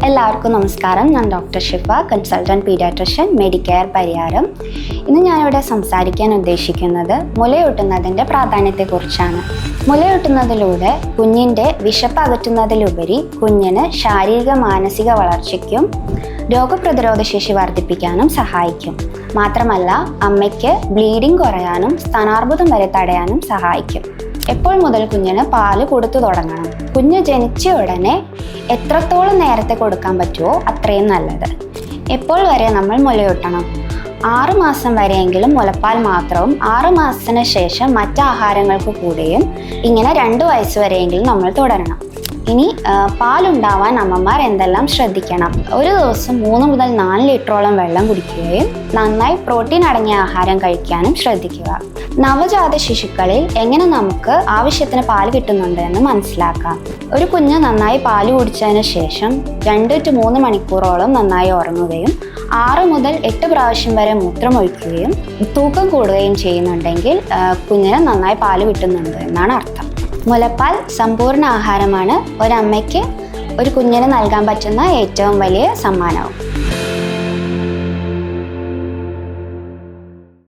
എല്ലാവർക്കും നമസ്കാരം. ഞാൻ ഡോക്ടർ ഷിഫ, കൺസൾട്ടൻറ്റ് പീഡിയാട്രിഷ്യൻ, മെഡിക്കെയർ പരിയാരം. ഇന്ന് ഞാനിവിടെ സംസാരിക്കാൻ ഉദ്ദേശിക്കുന്നത് മുലയൂട്ടുന്നതിൻ്റെ പ്രാധാന്യത്തെക്കുറിച്ചാണ്. മുലയൂട്ടുന്നതിലൂടെ കുഞ്ഞിൻ്റെ വിശപ്പ് അകറ്റുന്നതിലുപരി കുഞ്ഞിന് ശാരീരിക മാനസിക വളർച്ചയ്ക്കും രോഗപ്രതിരോധ ശേഷി വർദ്ധിപ്പിക്കാനും സഹായിക്കും. മാത്രമല്ല അമ്മയ്ക്ക് ബ്ലീഡിംഗ് കുറയാനും സ്ഥാനാർബുദം വരെ തടയാനും സഹായിക്കും. എപ്പോൾ മുതൽ കുഞ്ഞിന് പാല് കൊടുത്തു തുടങ്ങണം? കുഞ്ഞ് ജനിച്ച ഉടനെ എത്രത്തോളം നേരത്തെ കൊടുക്കാൻ പറ്റുമോ അത്രയും നല്ലത്. എപ്പോൾ വരെ നമ്മൾ മുലയൂട്ടണം? 6 മാസം വരെയെങ്കിലും മുലപ്പാൽ മാത്രവും 6 മാസത്തിന് ശേഷം മറ്റ് ആഹാരങ്ങൾക്ക് കൂടെയും ഇങ്ങനെ 2 വയസ്സ് വരെയെങ്കിലും നമ്മൾ തുടരണം. ഇനി പാലുണ്ടാവാൻ അമ്മമാർ എന്തെല്ലാം ശ്രദ്ധിക്കണം? ഒരു ദിവസം 3 മുതൽ 4 ലിറ്ററോളം വെള്ളം കുടിക്കുകയും നന്നായി പ്രോട്ടീൻ അടങ്ങിയ ആഹാരം കഴിക്കാനും ശ്രദ്ധിക്കുക. നവജാത ശിശുക്കളിൽ എങ്ങനെ നമുക്ക് ആവശ്യത്തിന് പാല് കിട്ടുന്നുണ്ട് എന്ന് മനസ്സിലാക്കാം. ഒരു കുഞ്ഞ് നന്നായി പാല് കുടിച്ചതിന് ശേഷം 2 to 3 മണിക്കൂറോളം നന്നായി ഉറങ്ങുകയും 6 മുതൽ 8 പ്രാവശ്യം വരെ മൂത്രമൊഴിക്കുകയും തൂക്കം കൂടുകയും ചെയ്യുന്നുണ്ടെങ്കിൽ കുഞ്ഞിന് നന്നായി പാല് കിട്ടുന്നുണ്ട് എന്നാണ് അർത്ഥം. മുലപ്പാൽ സമ്പൂർണ്ണ ആഹാരമാണ്. ഒരമ്മയ്ക്ക് ഒരു കുഞ്ഞിന് നൽകാൻ പറ്റുന്ന ഏറ്റവും വലിയ സമ്മാനവും.